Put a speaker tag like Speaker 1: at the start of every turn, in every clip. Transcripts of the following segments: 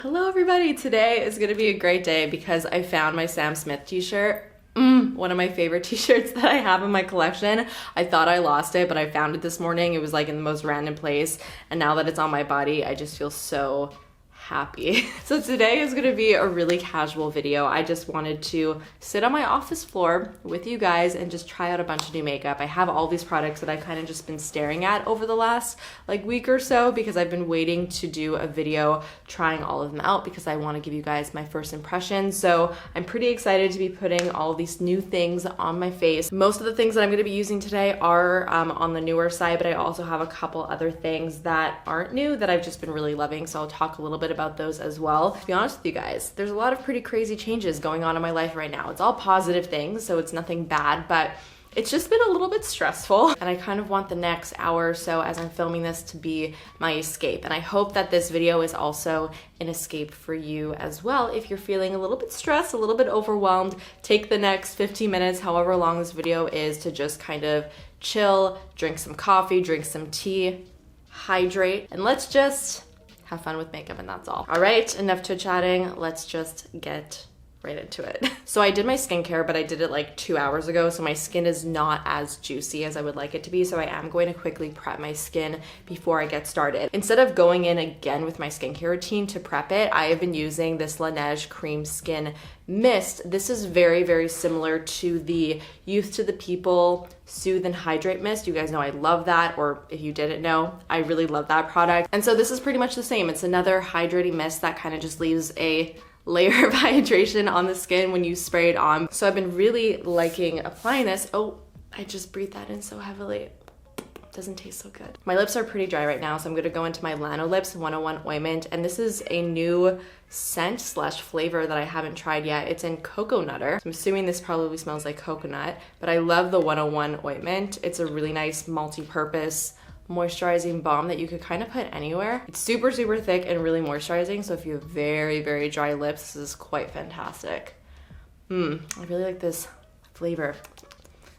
Speaker 1: Hello everybody, today is gonna be a great day because I found my Sam Smith t-shirt. One of my favorite t-shirts that I have in my collection. I thought I lost it, but I found it this morning. It was like in the most random place, and now that it's on my body, I just feel so happy. So today is gonna be a really casual video. I just wanted to sit on my office floor with you guys and just try out a bunch of new makeup. I have all these products that I've kind of just been staring at over the last like week or so because I've been waiting to do a video trying all of them out because I want to give you guys my first impressions. So I'm pretty excited to be putting all these new things on my face. Most of the things that I'm going to be using today are on the newer side, but I also have a couple other things that aren't new that I've just been really loving. So I'll talk a little bit about those as well. To be honest with you guys, there's a lot of pretty crazy changes going on in my life right now. It's all positive things, so it's nothing bad, but it's just been a little bit stressful, and I kind of want the next hour or so as I'm filming this to be my escape. And I hope that this video is also an escape for you as well. If you're feeling a little bit stressed, a little bit overwhelmed, take the next 15 minutes, however long this video is, to just kind of chill, drink some coffee, drink some tea, hydrate, and let's just have fun with makeup, and that's all. All right, enough chit-chatting. Let's just get right into it. So I did my skincare, but I did it like 2 hours ago, so my skin is not as juicy as I would like it to be, so I am going to quickly prep my skin before I get started. Instead of going in again with my skincare routine to prep it, I have been using this Laneige Cream Skin Mist. This is very, very similar to the Youth to the People Soothe and Hydrate Mist. You guys know I love that, or if you didn't know, I really love that product. And so this is pretty much the same. It's another hydrating mist that kind of just leaves a layer of hydration on the skin when you spray it on. So I've been really liking applying this. Oh, I just breathed that in so heavily. Doesn't taste so good. My lips are pretty dry right now, so I'm gonna go into my Lanolips 101 ointment, and this is a new scent slash flavor that I haven't tried yet. It's in Cocoa Nutter. So I'm assuming this probably smells like coconut, but I love the 101 ointment. It's a really nice multi-purpose moisturizing balm that you could kind of put anywhere. It's super, super thick and really moisturizing, so if you have very, very dry lips, this is quite fantastic. I really like this flavor.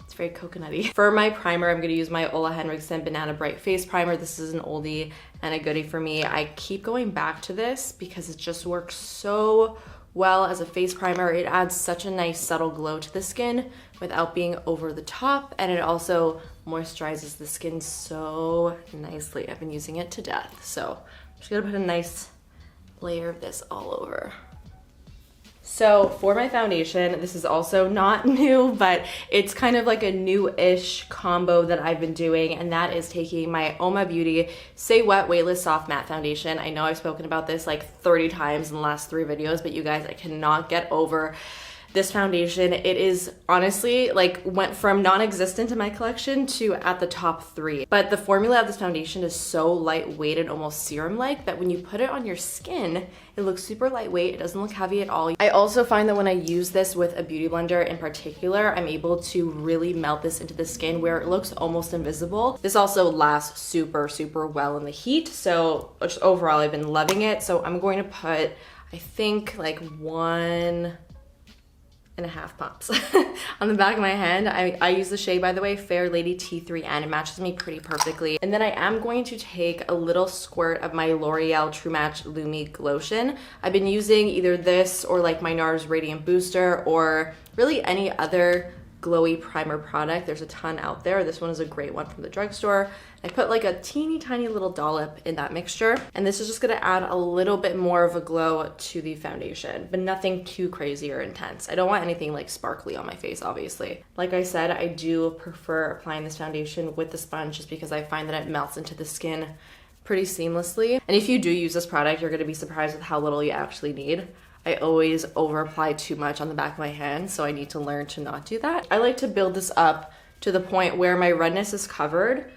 Speaker 1: It's very coconutty. For my primer, I'm gonna use my Ola Henriksen Banana Bright Face Primer. This is an oldie and a goodie for me. I keep going back to this because it just works so well as a face primer. It adds such a nice subtle glow to the skin without being over the top, and it also moisturizes the skin so nicely. I've been using it to death, so I'm just gonna put a nice layer of this all over. So for my foundation, this is also not new, but it's kind of like a new-ish combo that I've been doing, and that is taking my Oma Beauty Say Wet Weightless Soft Matte Foundation. I know I've spoken about this like 30 times in the last 3 videos, but you guys, I cannot get over this foundation. It is honestly like went from non-existent in my collection to at the top 3. But the formula of this foundation is so lightweight and almost serum-like that when you put it on your skin, it looks super lightweight. It doesn't look heavy at all. I also find that when I use this with a beauty blender in particular, I'm able to really melt this into the skin where it looks almost invisible. This also lasts super, super well in the heat. So just overall, I've been loving it. So I'm going to put, I think like 1.5 pumps on the back of my hand. I use the shade, by the way, Fair Lady T3N. It matches me pretty perfectly. And then I am going to take a little squirt of my L'Oreal True Match Lumi Glotion. I've been using either this or like my NARS Radiant Booster or really any other glowy primer product. There's a ton out there. This one is a great one from the drugstore. I put like a teeny tiny little dollop in that mixture, and this is just gonna add a little bit more of a glow to the foundation, but nothing too crazy or intense. I don't want anything like sparkly on my face, obviously. Like I said, I do prefer applying this foundation with the sponge just because I find that it melts into the skin pretty seamlessly. And if you do use this product, you're gonna be surprised with how little you actually need. I always over apply too much on the back of my hand, so I need to learn to not do that. I like to build this up to the point where my redness is covered,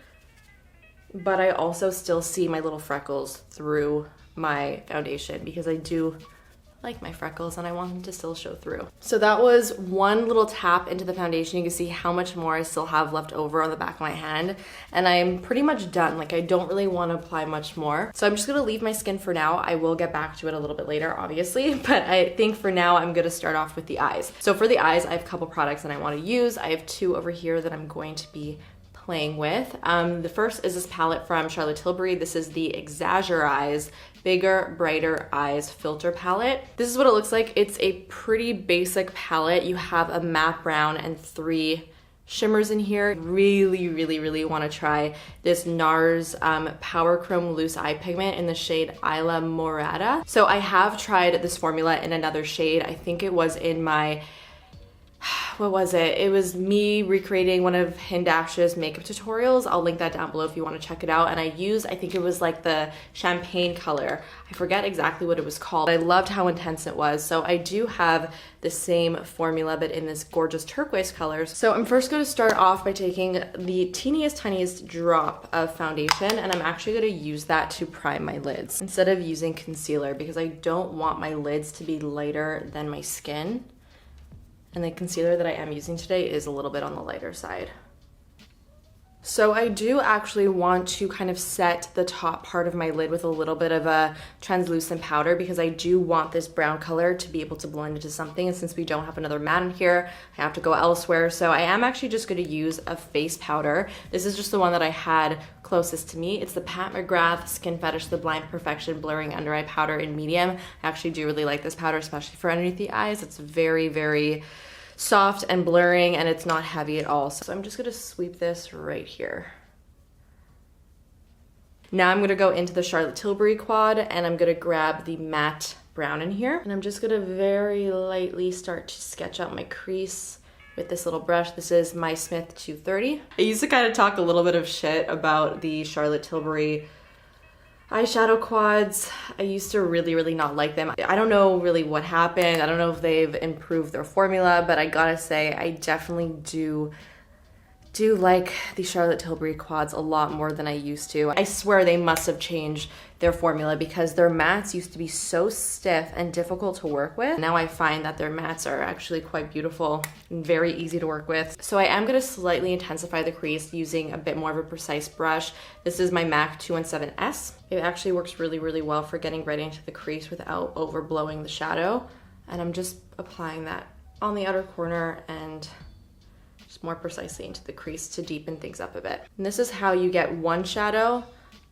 Speaker 1: but I also still see my little freckles through my foundation because I do like my freckles and I want them to still show through. So that was one little tap into the foundation. You can see how much more I still have left over on the back of my hand, and I'm pretty much done. Like, I don't really want to apply much more. So I'm just gonna leave my skin for now. I will get back to it a little bit later, obviously, but I think for now I'm gonna start off with the eyes. So for the eyes, I have a couple products that I want to use. I have 2 over here that I'm going to be playing with. The first is this palette from Charlotte Tilbury. This is the Exaggerize Bigger, Brighter Eyes filter palette. This is what it looks like. It's a pretty basic palette. You have a matte brown and 3 shimmers in here. Really want to try this NARS Power Chrome Loose Eye Pigment in the shade Isla Morada. So I have tried this formula in another shade. I think it was in my, what was it? It was me recreating one of Hindash's makeup tutorials. I'll link that down below if you want to check it out. And I used, I think it was like the champagne color. I forget exactly what it was called. I loved how intense it was. So I do have the same formula, but in this gorgeous turquoise colors. So I'm first going to start off by taking the tiniest drop of foundation, and I'm actually going to use that to prime my lids instead of using concealer, because I don't want my lids to be lighter than my skin. And the concealer that I am using today is a little bit on the lighter side. So I do actually want to kind of set the top part of my lid with a little bit of a translucent powder, because I do want this brown color to be able to blend into something. And since we don't have another matte in here, I have to go elsewhere. So I am actually just going to use a face powder. This is just the one that I had closest to me. It's the Pat McGrath Skin Fetish The Blind Perfection Blurring Under Eye Powder in medium. I actually do really like this powder, especially for underneath the eyes. It's very soft and blurring, and it's not heavy at all. So I'm just gonna sweep this right here. Now I'm gonna go into the Charlotte Tilbury quad, and I'm gonna grab the matte brown in here, and I'm just gonna very lightly start to sketch out my crease with this little brush. This is my Smith 230. I used to kind of talk a little bit of shit about the Charlotte Tilbury eyeshadow quads. I used to really not like them. I don't know really what happened. I don't know if they've improved their formula, but I gotta say, I definitely do like the Charlotte Tilbury quads a lot more than I used to. I swear they must have changed their formula, because their mattes used to be so stiff and difficult to work with. Now I find that their mattes are actually quite beautiful and very easy to work with. So I am gonna slightly intensify the crease using a bit more of a precise brush. This is my MAC 217S. It actually works really well for getting right into the crease without overblowing the shadow. And I'm just applying that on the outer corner and just more precisely into the crease to deepen things up a bit. And this is how you get one shadow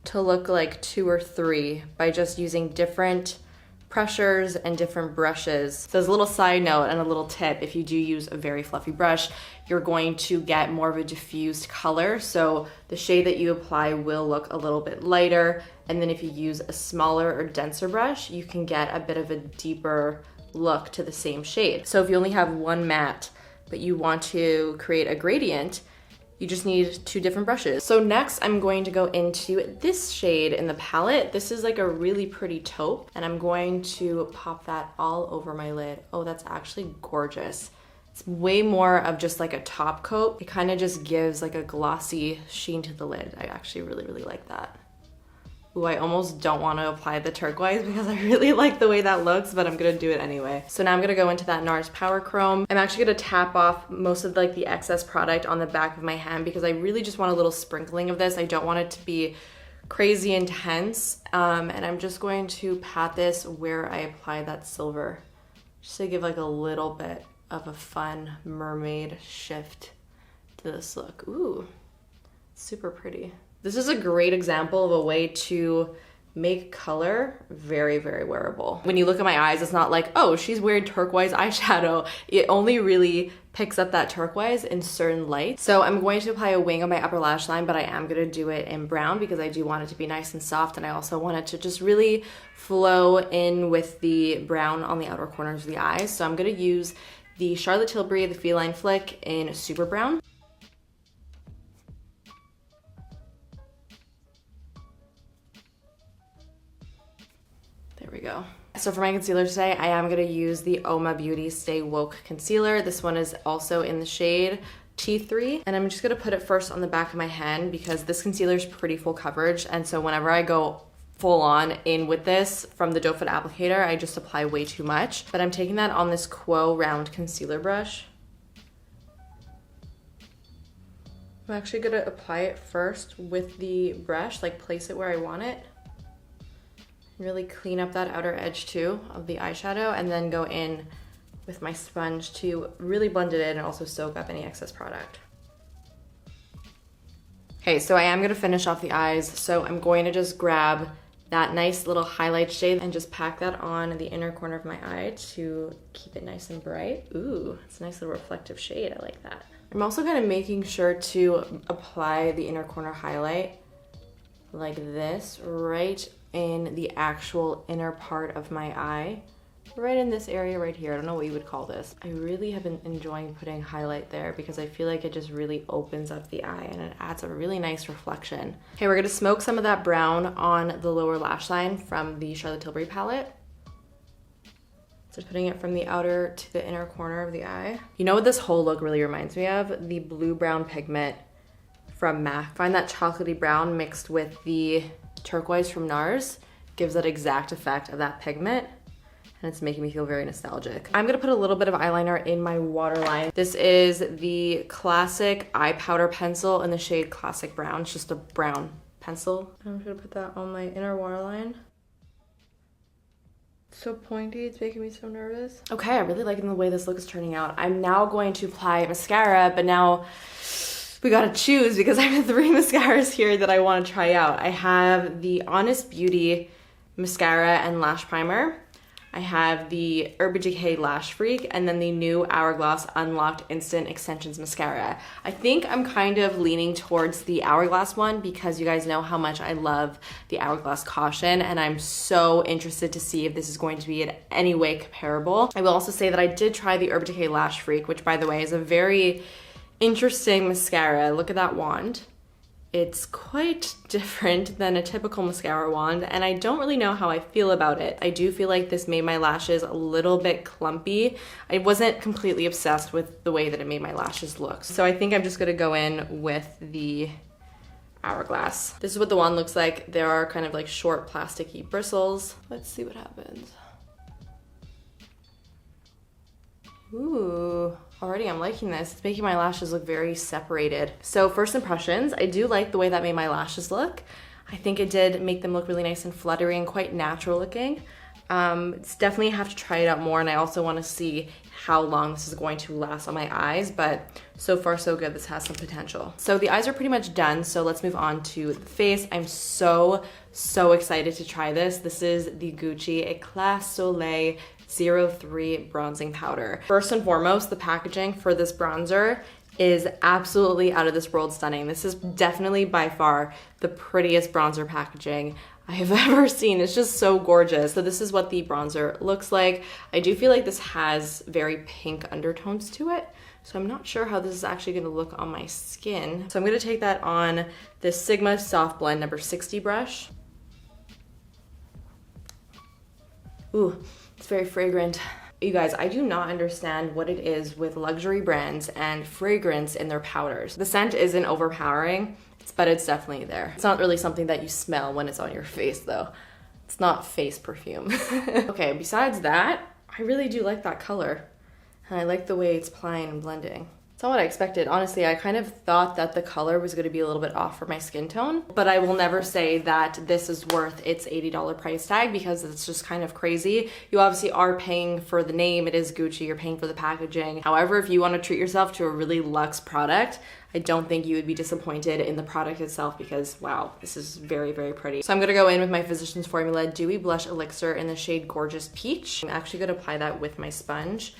Speaker 1: to look like 2 or 3 by just using different pressures and different brushes. So as a little side note and a little tip, if you do use a very fluffy brush, you're going to get more of a diffused color. So the shade that you apply will look a little bit lighter. And then if you use a smaller or denser brush, you can get a bit of a deeper look to the same shade. So if you only have one matte, but you want to create a gradient, you just need 2 different brushes. So next I'm going to go into this shade in the palette. This is like a really pretty taupe, and I'm going to pop that all over my lid. Oh, that's actually gorgeous. It's way more of just like a top coat. It kind of just gives like a glossy sheen to the lid. I actually really like that. Ooh, I almost don't want to apply the turquoise because I really like the way that looks, but I'm gonna do it anyway. So now I'm gonna go into that NARS Power Chrome. I'm actually gonna tap off most of like the excess product on the back of my hand, because I really just want a little sprinkling of this. I don't want it to be crazy intense. And I'm just going to pat this where I applied that silver, just to give like a little bit of a fun mermaid shift to this look. Ooh, super pretty. This is a great example of a way to make color very wearable. When you look at my eyes, it's not like, oh, she's wearing turquoise eyeshadow. It only really picks up that turquoise in certain lights. So I'm going to apply a wing on my upper lash line, but I am gonna do it in brown because I do want it to be nice and soft, and I also want it to just really flow in with the brown on the outer corners of the eyes. So I'm gonna use the Charlotte Tilbury, the Feline Flick in Super Brown. There we go. So for my concealer today, I am gonna use the Oma Beauty Stay Woke Concealer. This one is also in the shade T3. And I'm just gonna put it first on the back of my hand because this concealer is pretty full coverage. And so whenever I go full on in with this from the doe foot applicator, I just apply way too much. But I'm taking that on this Quo round concealer brush. I'm actually gonna apply it first with the brush, like place it where I want it. Really clean up that outer edge too of the eyeshadow, and then go in with my sponge to really blend it in and also soak up any excess product. Okay, so I am gonna finish off the eyes. So I'm going to just grab that nice little highlight shade and just pack that on the inner corner of my eye to keep it nice and bright. Ooh, it's a nice little reflective shade. I like that. I'm also kind of making sure to apply the inner corner highlight like this right in the actual inner part of my eye. Right in this area right here. I don't know what you would call this. I really have been enjoying putting highlight there because I feel like it just really opens up the eye and it adds a really nice reflection. Okay, we're gonna smoke some of that brown on the lower lash line from the Charlotte Tilbury palette. So putting it from the outer to the inner corner of the eye. You know what this whole look really reminds me of? The blue-brown pigment from MAC. Find that chocolatey brown mixed with the turquoise from NARS gives that exact effect of that pigment. And it's making me feel very nostalgic. I'm gonna put a little bit of eyeliner in my waterline. This is the Classic Eye Powder Pencil in the shade Classic Brown. It's just a brown pencil. I'm gonna put that on my inner waterline. So pointy, it's making me so nervous. Okay, I'm really liking the way this look is turning out. I'm now going to apply mascara, but now we gotta choose because I have 3 mascaras here that I wanna try out. I have the Honest Beauty mascara and lash primer. I have the Urban Decay Lash Freak and then the new Hourglass Unlocked Instant Extensions Mascara. I think I'm kind of leaning towards the Hourglass one because you guys know how much I love the Hourglass Caution and I'm so interested to see if this is going to be in any way comparable. I will also say that I did try the Urban Decay Lash Freak, which by the way is a very interesting mascara. Look at that wand. It's quite different than a typical mascara wand and I don't really know how I feel about it. I do feel like this made my lashes a little bit clumpy. I wasn't completely obsessed with the way that it made my lashes look. So I think I'm just gonna go in with the Hourglass. This is what the wand looks like. There are kind of like short plasticky bristles. Let's see what happens. Ooh, already I'm liking this. It's making my lashes look very separated. So first impressions, I do like the way that made my lashes look. I think it did make them look really nice and fluttery and quite natural looking. It's definitely have to try it out more and I also want to see how long this is going to last on my eyes, but so far so good. This has some potential. So the eyes are pretty much done, so let's move on to the face. I'm so excited to try this. This is the Gucci Eclat Soleil 03 bronzing powder. First and foremost, the packaging for this bronzer is absolutely out of this world stunning. This is definitely by far the prettiest bronzer packaging I have ever seen. It's just so gorgeous. So this is what the bronzer looks like. I do feel like this has very pink undertones to it. So I'm not sure how this is actually gonna look on my skin. So I'm gonna take that on this Sigma Soft Blend number 60 brush. Ooh. It's very fragrant. You guys, I do not understand what it is with luxury brands and fragrance in their powders. The scent isn't overpowering, but it's definitely there. It's not really something that you smell when it's on your face though. It's not face perfume. Okay, besides that, I really do like that color. And I like the way it's applying and blending. It's not what I expected. Honestly, I kind of thought that the color was gonna be a little bit off for my skin tone, but I will never say that this is worth its $80 price tag because it's just kind of crazy. You obviously are paying for the name, it is Gucci, you're paying for the packaging. However, if you wanna treat yourself to a really luxe product, I don't think you would be disappointed in the product itself because wow, this is very pretty. So I'm gonna go in with my Physicians Formula Dewy Blush Elixir in the shade Gorgeous Peach. I'm actually gonna apply that with my sponge.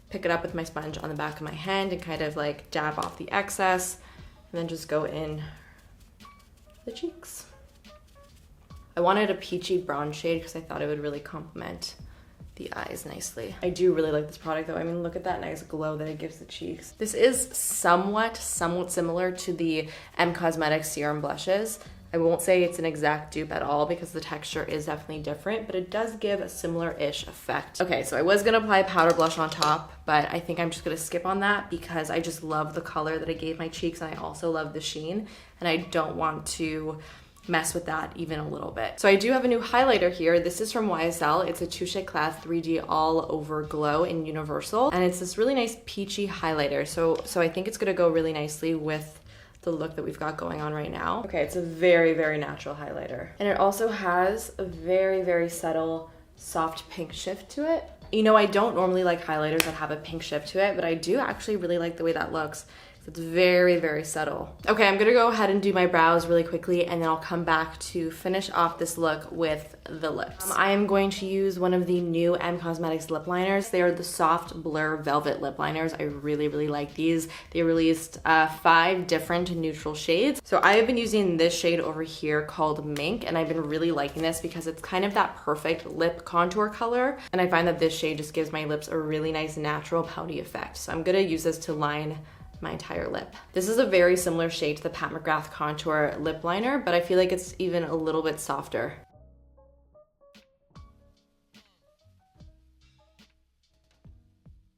Speaker 1: Pick it up with my sponge on the back of my hand and kind of like dab off the excess and then just go in the cheeks. I wanted a peachy brown shade because I thought it would really complement the eyes nicely. I do really like this product though. I mean, look at that nice glow that it gives the cheeks. This is somewhat similar to the M Cosmetics Serum Blushes. I won't say it's an exact dupe at all because the texture is definitely different, but it does give a similar-ish effect. Okay, so I was gonna apply powder blush on top, but I think I'm just gonna skip on that because I just love the color that it gave my cheeks and I also love the sheen and I don't want to mess with that even a little bit. So I do have a new highlighter here. This is from YSL. It's a Touche Eclat 3D All Over Glow in Universal and it's this really nice peachy highlighter. So I think it's gonna go really nicely with the look that we've got going on right now. Okay, it's a very natural highlighter. And it also has a very subtle, soft pink shift to it. You know, I don't normally like highlighters that have a pink shift to it, but I do actually really like the way that looks So it's very, very subtle. Okay, I'm gonna go ahead and do my brows really quickly, and then I'll come back to finish off this look with the lips. I am going to use one of the new M Cosmetics lip liners. They are the Soft Blur Velvet lip liners. I really, really like these. They released 5 different neutral shades. So I have been using this shade over here called Mink, and I've been really liking this because it's kind of that perfect lip contour color. And I find that this shade just gives my lips a really nice natural pouty effect. So I'm gonna use this to line my entire lip. This is a very similar shade to the Pat McGrath Contour lip liner, but I feel like it's even a little bit softer.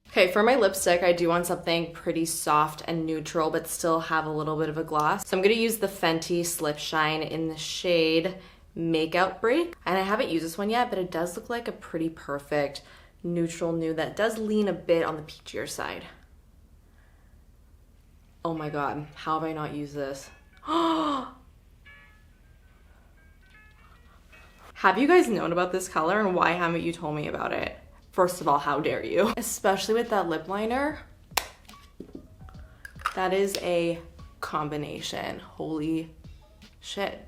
Speaker 1: Okay, for my lipstick, I do want something pretty soft and neutral, but still have a little bit of a gloss. So I'm gonna use the Fenty Slip Shine in the shade Makeout Break. And I haven't used this one yet, but it does look like a pretty perfect neutral nude that does lean a bit on the peachier side. Oh my God, how have I not used this? Have you guys known about this color, and why haven't you told me about it? First of all, how dare you? Especially with that lip liner. That is a combination. Holy shit.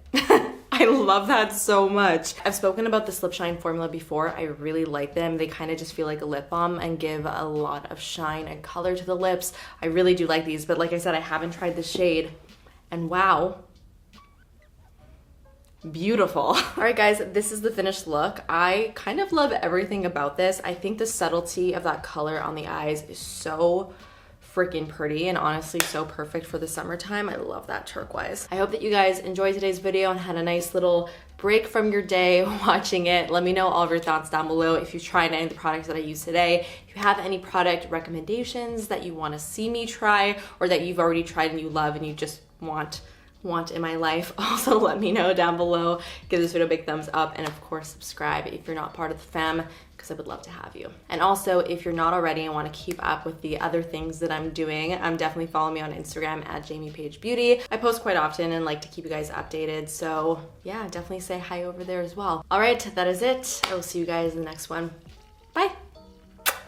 Speaker 1: I love that so much. I've spoken about the Slip Shine formula before. I really like them. They kind of just feel like a lip balm and give a lot of shine and color to the lips. I really do like these, but like I said, I haven't tried the shade, and wow, beautiful. All right, guys, this is the finished look. I kind of love everything about this. I think the subtlety of that color on the eyes is so freaking pretty, and honestly so perfect for the summertime. I love that turquoise. I hope that you guys enjoyed today's video and had a nice little break from your day watching it. Let me know all of your thoughts down below if you've tried any of the products that I used today. If you have any product recommendations that you want to see me try, or that you've already tried and you love and you just want in my life, also let me know down below. Give this video a big thumbs up, and of course subscribe if you're not part of the fam, because I would love to have you. And also, if you're not already and want to keep up with the other things that I'm doing, definitely follow me on Instagram at Jamie Paige Beauty. I post quite often and like to keep you guys updated, so yeah, definitely say hi over there as well. All right, that is it. I will see you guys in the next one. Bye.